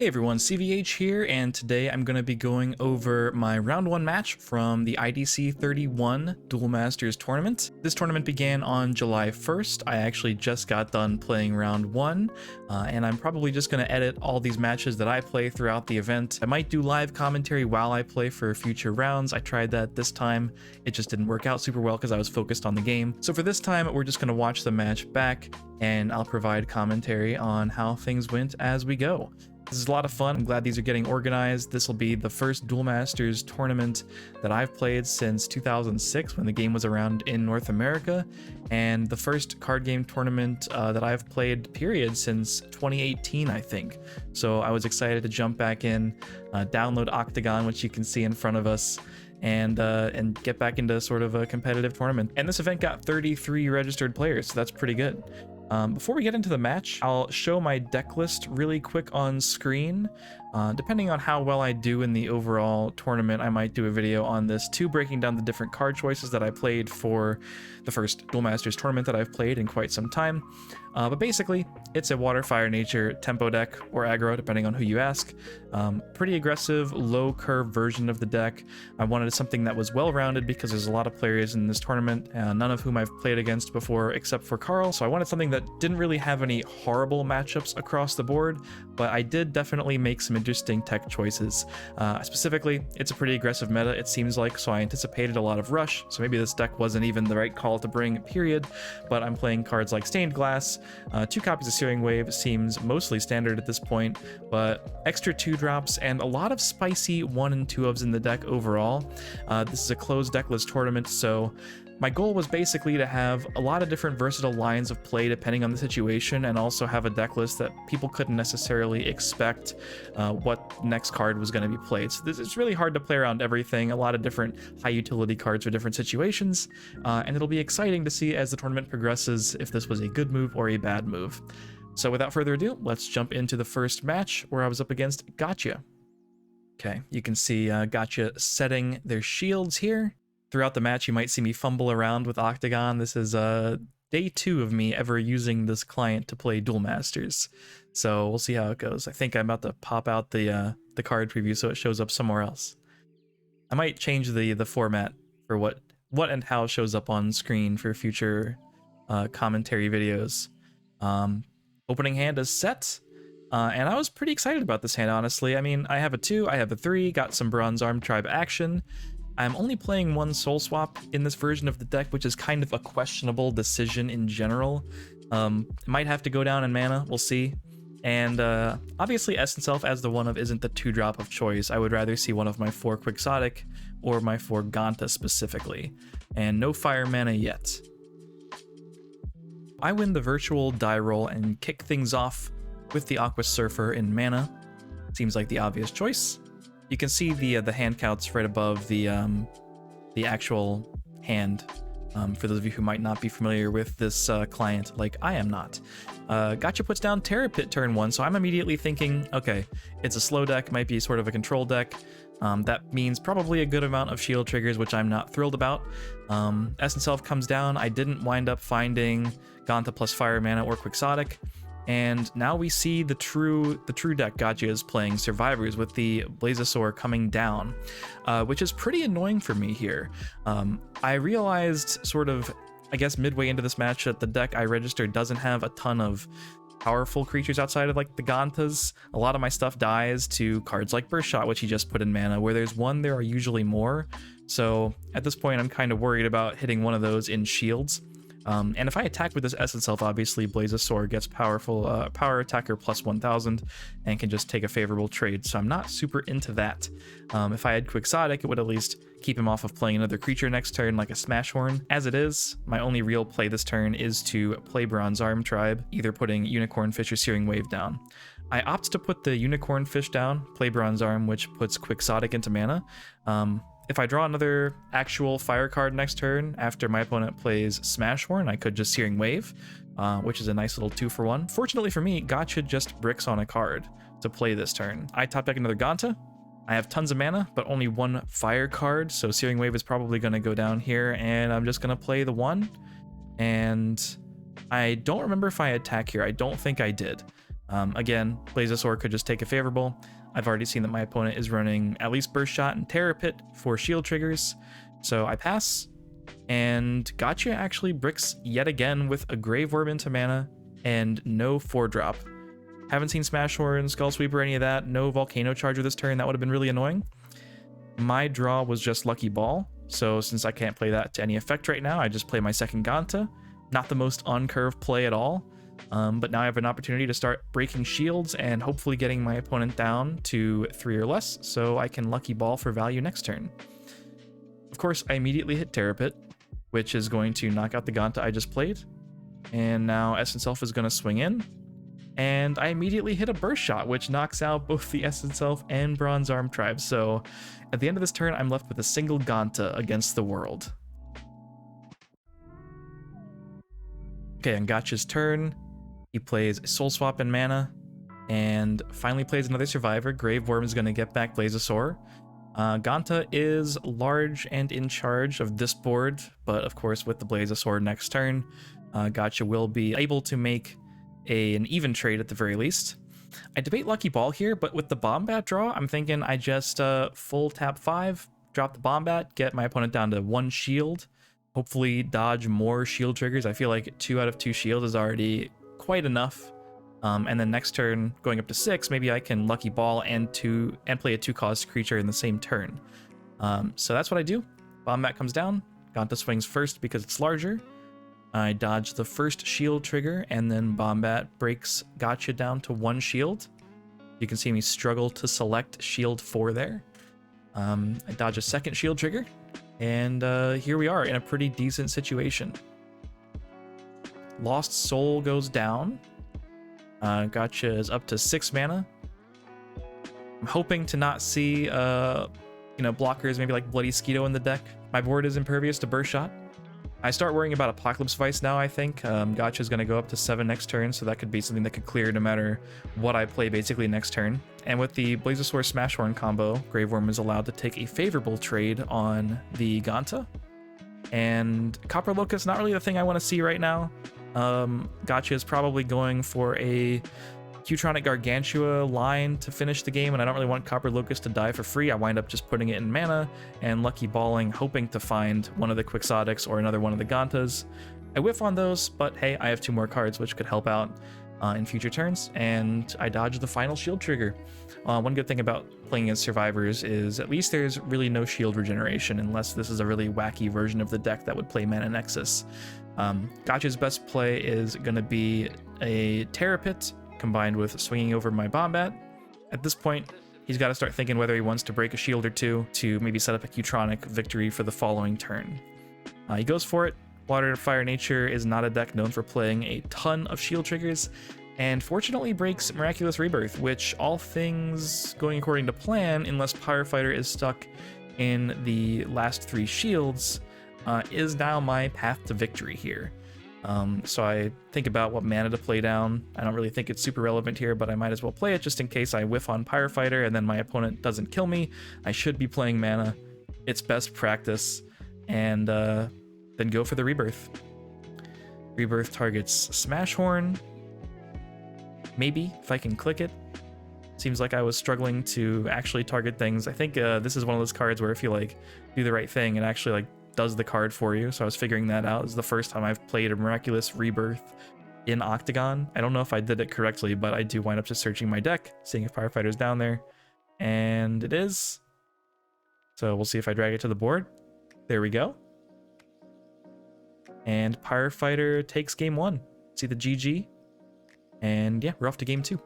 Hey everyone, CVH here, and today I'm going to be going over my round 1 match from the IDC31 Duel Masters tournament. This tournament began on July 1st. I actually just got done playing round 1, and I'm probably just going to edit all these matches that I play throughout the event. I might do live commentary while I play for future rounds. I tried that this time. It just didn't work out super well because I was focused on the game. So for this time, we're just going to watch the match back, and I'll provide commentary on how things went as we go. This is a lot of fun. I'm glad these are getting organized. This will be the first Duel Masters tournament that I've played since 2006 when the game was around in North America, and the first card game tournament that I've played period since 2018, I think. So I was excited to jump back in, download Octagon, which you can see in front of us, and get back into sort of a competitive tournament. And this event got 33 registered players, so that's pretty good. Before we get into the match, I'll show my deck list really quick on screen. Depending on how well I do in the overall tournament, I might do a video on this too, breaking down the different card choices that I played for the first Duel Masters tournament that I've played in quite some time. But basically, it's a Water, Fire, Nature tempo deck, or aggro, depending on who you ask. Pretty aggressive, low curve version of the deck. I wanted something that was well-rounded because there's a lot of players in this tournament, none of whom I've played against before except for Carl, so I wanted something that didn't really have any horrible matchups across the board, but I did definitely make some interesting tech choices. Specifically, it's a pretty aggressive meta, it seems like, so I anticipated a lot of rush, so maybe this deck wasn't even the right call to bring, period, but I'm playing cards like Stained Glass. 2 copies of Searing Wave seems mostly standard at this point, but extra 2-drops and a lot of spicy 1 and 2-ofs in the deck overall. This is a closed deck list tournament, so my goal was basically to have a lot of different versatile lines of play depending on the situation, and also have a deck list that people couldn't necessarily expect what next card was going to be played. So it's really hard to play around everything, a lot of different high utility cards for different situations, and it'll be exciting to see as the tournament progresses if this was a good move or a bad move. So without further ado, let's jump into the first match where I was up against g0tcha. Okay, you can see g0tcha setting their shields here. Throughout the match, you might see me fumble around with Octagon. This is day 2 of me ever using this client to play Duel Masters. So we'll see how it goes. I think I'm about to pop out the card preview so it shows up somewhere else. I might change the format for what and how shows up on screen for future commentary videos. Opening hand is set. And I was pretty excited about this hand, honestly. I mean, I have a 2, I have a 3, got some Bronze Arm Tribe action. I'm only playing 1 Soul Swap in this version of the deck, which is kind of a questionable decision in general. Might have to go down in mana, we'll see. And obviously Essence Elf as the 1-of isn't the 2-drop of choice. I would rather see one of my 4 Quixotic or my 4 g0tcha specifically. And no fire mana yet. I win the virtual die roll and kick things off with the Aqua Surfer in mana. Seems like the obvious choice. You can see the hand counts right above the actual hand, for those of you who might not be familiar with this client, like I am not. g0tcha puts down Terra Pit turn 1, so I'm immediately thinking, okay, it's a slow deck, might be sort of a control deck. That means probably a good amount of shield triggers, which I'm not thrilled about. Essence Elf comes down. I didn't wind up finding g0tcha plus Fire Mana or Quixotic. And now we see the true deck g0tcha is playing, Survivors, with the Blazosaur coming down, which is pretty annoying for me here. I realized sort of, I guess, midway into this match that the deck I registered doesn't have a ton of powerful creatures outside of like the g0tchas. A lot of my stuff dies to cards like Burst Shot, which he just put in mana. Where there's 1, there are usually more. So at this point, I'm kind of worried about hitting one of those in shields. And if I attack with this Essence Elf, obviously Blazosaur gets powerful power attacker plus 1000 and can just take a favorable trade, so I'm not super into that. If I had Quixotic, it would at least keep him off of playing another creature next turn like a Smash Horn. As it is, my only real play this turn is to play Bronze Arm Tribe, either putting Unicorn Fish or Searing Wave down. I opt to put the Unicorn Fish down, play Bronze Arm, which puts Quixotic into mana. If I draw another actual fire card next turn after my opponent plays Smash Horn, I could just Searing Wave, which is a nice little 2-for-1. Fortunately for me, g0tcha just bricks on a card to play this turn. I top deck another g0tcha. I have tons of mana, but only 1 fire card, so Searing Wave is probably going to go down here, and I'm just going to play the 1. And I don't remember if I attack here. I don't think I did. Again, Blazosaur could just take a favorable. I've already seen that my opponent is running at least Burst Shot and Terror Pit for shield triggers, so I pass. And g0tcha actually bricks yet again with a Grave Orb into mana and no 4-drop. Haven't seen Smash Horn, Skull Sweeper, any of that. No Volcano Charger this turn. That would have been really annoying. My draw was just Lucky Ball, so since I can't play that to any effect right now, I just play my second g0tcha. Not the most on-curve play at all, but now I have an opportunity to start breaking shields and hopefully getting my opponent down to 3 or less, so I can Lucky Ball for value next turn. Of course, I immediately hit Terror Pit, which is going to knock out the g0tcha I just played. And now Essence Elf is going to swing in. And I immediately hit a Burst Shot, which knocks out both the Essence Elf and Bronze Arm tribes. So at the end of this turn, I'm left with a single g0tcha against the world. Okay, on g0tcha's turn, he plays Soul Swap and mana, and finally plays another Survivor. Grave Worm is going to get back Blazosaur. g0tcha is large and in charge of this board, but of course with the Blazosaur next turn, g0tcha will be able to make an even trade at the very least. I debate Lucky Ball here, but with the Bombat draw, I'm thinking I just full tap 5, drop the Bombat, get my opponent down to 1 shield, hopefully dodge more shield triggers. I feel like 2 out of 2 shield is already quite enough. And then next turn, going up to 6, maybe I can Lucky Ball and play a 2-cost creature in the same turn. So that's what I do. Bombat comes down, g0tcha swings first because it's larger. I dodge the first shield trigger, and then Bombat breaks g0tcha down to 1 shield. You can see me struggle to select shield 4 there. I dodge a second shield trigger, and here we are in a pretty decent situation. Lost Soul goes down. g0tcha is up to 6 mana. I'm hoping to not see blockers, maybe like Bloody Skeeto in the deck. My board is impervious to Burst Shot. I start worrying about Apocalypse Vice now, I think. g0tcha is going to go up to 7 next turn, so that could be something that could clear no matter what I play basically next turn. And with the Blazosaur Smash Horn combo, Grave Worm is allowed to take a favorable trade on the g0tcha. And Copper Locust, not really the thing I want to see right now. g0tcha is probably going for a Q-Tronic Gargantua line to finish the game, and I don't really want Copper Locust to die for free. I wind up just putting it in mana and Lucky Balling, hoping to find one of the Quixotics or another one of the g0tchas. I whiff on those, but hey, I have 2 more cards which could help out in future turns, and I dodge the final shield trigger. One good thing about playing against Survivors is at least there's really no shield regeneration, unless this is a really wacky version of the deck that would play Mana Nexus. g0tcha's best play is going to be a Terror Pit, combined with swinging over my Bombat. At this point, he's got to start thinking whether he wants to break a shield or 2 to maybe set up a Q-Tronic victory for the following turn. He goes for it. Water, Fire, Nature is not a deck known for playing a ton of shield triggers, and fortunately breaks Miraculous Rebirth, which, all things going according to plan, unless Pyrofighter is stuck in the last 3 shields, is now my path to victory here. So I think about what mana to play down. I don't really think it's super relevant here, but I might as well play it just in case I whiff on Pyrofighter and then my opponent doesn't kill me. I should be playing mana. It's best practice. And then go for the Rebirth. Rebirth targets Smash Horn. Maybe, if I can click it. Seems like I was struggling to actually target things. I think this is one of those cards where if you do the right thing, it actually does the card for you, so I was figuring that out. This is the first time I've played a Miraculous Rebirth in Octagon. I don't know if I did it correctly, but I do wind up just searching my deck, seeing if Pyrofighter's down there, and it is. So we'll see if I drag it to the board. There we go. And Pyrofighter takes game 1. See the GG. And yeah, we're off to game 2.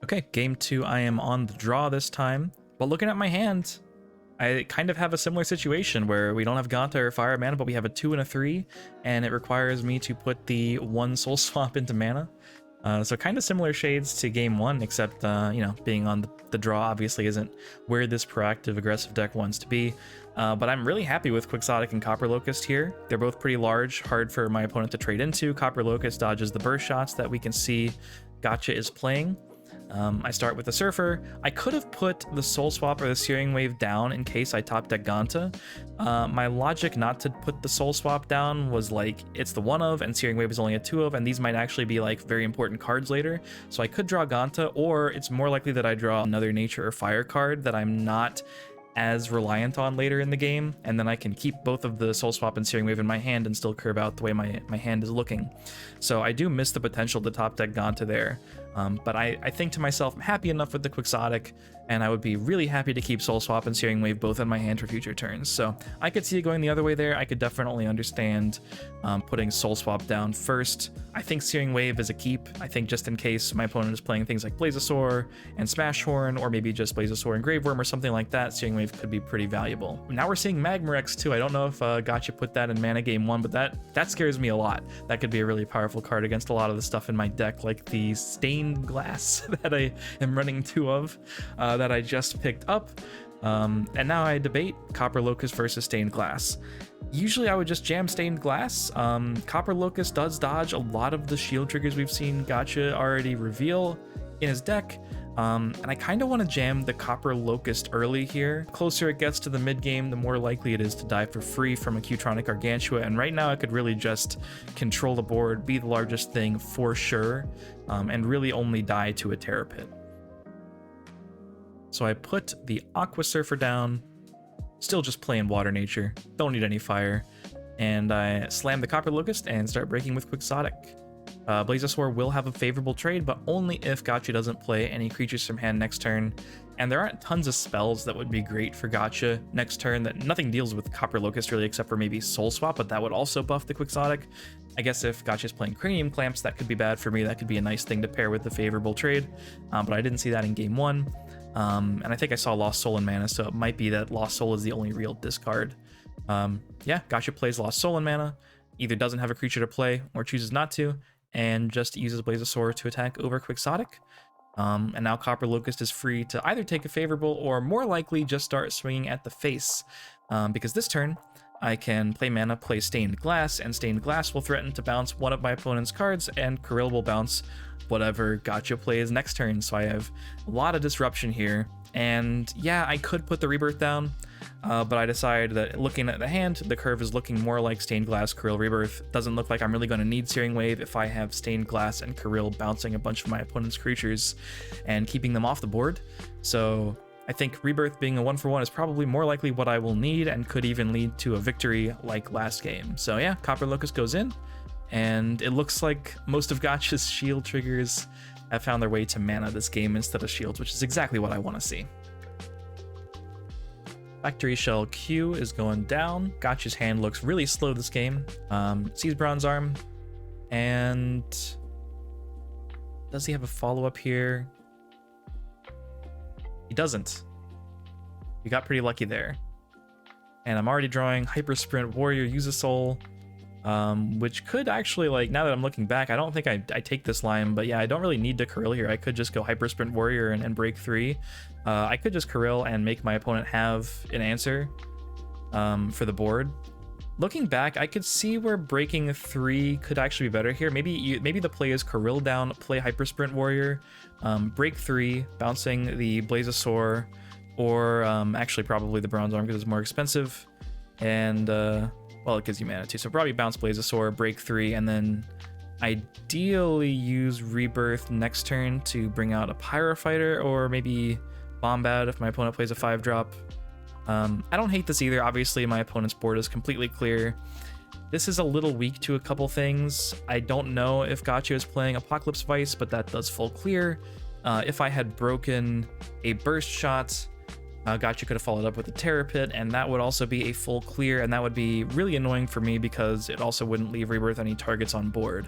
Okay, game 2, I am on the draw this time. But looking at my hand, I kind of have a similar situation where we don't have g0tcha or Fire mana, but we have a 2 and a 3, and it requires me to put the 1 Soul Swap into mana. So kind of similar shades to game 1, except, being on the draw obviously isn't where this proactive, aggressive deck wants to be. But I'm really happy with Quixotic and Copper Locust here. They're both pretty large, hard for my opponent to trade into. Copper Locust dodges the burst shots that we can see g0tcha is playing. I start with the Surfer. I could have put the Soul Swap or the Searing Wave down in case I top deck g0tcha. My logic not to put the Soul Swap down was like, it's the 1 of, and Searing Wave is only a 2 of, and these might actually be like very important cards later. So I could draw g0tcha, or it's more likely that I draw another Nature or Fire card that I'm not as reliant on later in the game, and then I can keep both of the Soul Swap and Searing Wave in my hand and still curve out the way my hand is looking. So I do miss the potential to top deck g0tcha there, but I think to myself, I'm happy enough with the Quixotic, and I would be really happy to keep Soul Swap and Searing Wave both in my hand for future turns. So I could see it going the other way there. I could definitely understand putting Soul Swap down first. I think Searing Wave is a keep. I think just in case my opponent is playing things like Blazosaur and Smash Horn, or maybe just Blazosaur and Graveworm or something like that, Searing Wave could be pretty valuable. Now we're seeing Magmarex too. I don't know if g0tcha put that in mana game 1, but that scares me a lot. That could be a really powerful card against a lot of the stuff in my deck, like the Stained Glass that I am running 2 of, that I just picked up. And now I debate Copper Locust versus Stained Glass. Usually I would just jam Stained Glass. Copper Locust does dodge a lot of the shield triggers we've seen g0tcha already reveal in his deck. And I kind of want to jam the Copper Locust early here. The closer it gets to the mid game, the more likely it is to die for free from a Q-Tronic Gargantua, and right now I could really just control the board, be the largest thing for sure, and really only die to a Terra Pit. So I put the Aqua Surfer down, still just playing Water Nature, don't need any fire, and I slam the Copper Locust and start breaking with Quixotic. Blazosaur will have a favorable trade, but only if g0tcha doesn't play any creatures from hand next turn, and there aren't tons of spells that would be great for g0tcha next turn. That nothing deals with Copper Locust really except for maybe Soul Swap, but that would also buff the Quixotic. I guess if g0tcha's playing Cranium Clamps, that could be bad for me. That could be a nice thing to pair with the favorable trade, but I didn't see that in game 1. And I think I saw Lost Soul and Mana, so it might be that Lost Soul is the only real discard. Yeah, g0tcha plays Lost Soul and Mana, either doesn't have a creature to play or chooses not to, and just uses Blazosaur to attack over Quixotic. And now Copper Locust is free to either take a favorable or more likely just start swinging at the face, because this turn I can play mana, play Stained Glass, and Stained Glass will threaten to bounce one of my opponent's cards, and Kirill will bounce whatever g0tcha plays next turn. So I have a lot of disruption here, and yeah, I could put the Rebirth down, but I decided that looking at the hand, the curve is looking more like Stained Glass, Kirill, Rebirth. Doesn't look like I'm really going to need Searing Wave if I have Stained Glass and Kirill bouncing a bunch of my opponent's creatures and keeping them off the board. So I think Rebirth being a 1-for-1 is probably more likely what I will need, and could even lead to a victory like last game. So yeah, Copper Locust goes in, and it looks like most of g0tcha's shield triggers have found their way to mana this game instead of shields, which is exactly what I want to see. Factory Shell Q is going down. g0tcha's hand looks really slow this game. Sees Bronze Arm, and does he have a follow-up here? He doesn't. We got pretty lucky there. And I'm already drawing Hyper Sprint Warrior, use a soul, which could actually, like, now that I'm looking back, I don't think I take this line, but yeah, I don't really need to Kirill here. I could just go Hyper Sprint Warrior and break 3. I could just Kirill and make my opponent have an answer for the board. Looking back, I could see where breaking 3 could actually be better here. Maybe the play is Kirill down, play Hyper Sprint Warrior, break 3, bouncing the Blazosaur, or actually probably the Bronze Arm because it's more expensive, and well, it gives you mana too, so probably bounce Blazosaur, break 3, and then ideally use Rebirth next turn to bring out a Pyrofighter, or maybe Bombad if my opponent plays a 5-drop. I don't hate this either. Obviously, my opponent's board is completely clear. This is a little weak to a couple things. I don't know if g0tcha is playing Apocalypse Vice, but that does full clear. If I had broken a Burst Shot, g0tcha could have followed up with a Terra Pit, and that would also be a full clear, and that would be really annoying for me because it also wouldn't leave Rebirth any targets on board.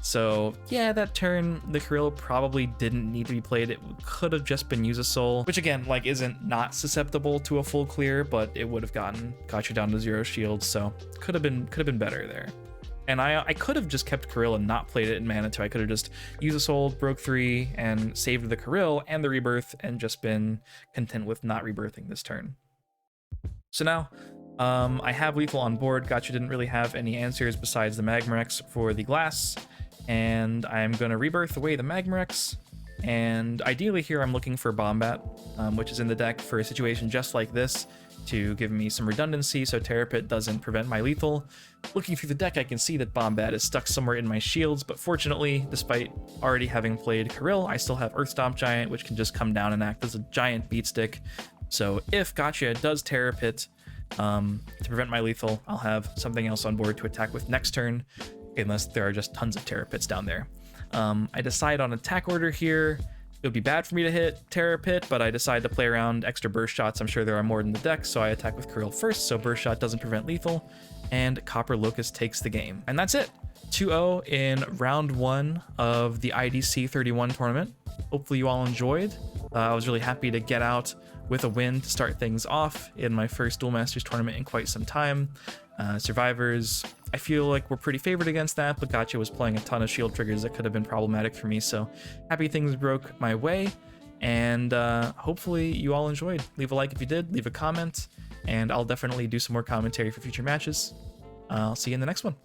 So yeah, that turn, the Kirill probably didn't need to be played. It could have just been Use a Soul, which again, like, isn't not susceptible to a full clear, but it would have gotten g0tcha down to 0 shields, so could have been better there. And I could have just kept Kirill and not played it in mana too. I could have just used a soul, broke 3, and saved the Kirill and the Rebirth, and just been content with not rebirthing this turn. So now, I have lethal on board. g0tcha didn't really have any answers besides the Magmarex for the glass, and I'm going to rebirth away the Magmarex, And ideally here I'm looking for Bombat, which is in the deck for a situation just like this, to give me some redundancy so Terror Pit doesn't prevent my lethal. Looking through the deck, I can see that Bombat is stuck somewhere in my shields, but fortunately, despite already having played Kirill, I still have Earthstomp Giant, which can just come down and act as a giant beat stick. So if g0tcha does Terror Pit to prevent my lethal, I'll have something else on board to attack with next turn, unless there are just tons of Terror Pits down there. I decide on attack order here. It would be bad for me to hit Terror Pit, but I decide to play around extra burst shots. I'm sure there are more in the deck, so I attack with Kirill first, so burst shot doesn't prevent lethal, and Copper Locust takes the game. And that's it. 2-0 in round 1 of the IDC31 tournament. Hopefully you all enjoyed. I was really happy to get out with a win to start things off in my first Duel Masters tournament in quite some time. Survivors, I feel like we're pretty favored against that, but g0tcha was playing a ton of shield triggers that could have been problematic for me, so happy things broke my way, and hopefully you all enjoyed. Leave a like if you did, leave a comment, and I'll definitely do some more commentary for future matches. I'll see you in the next one.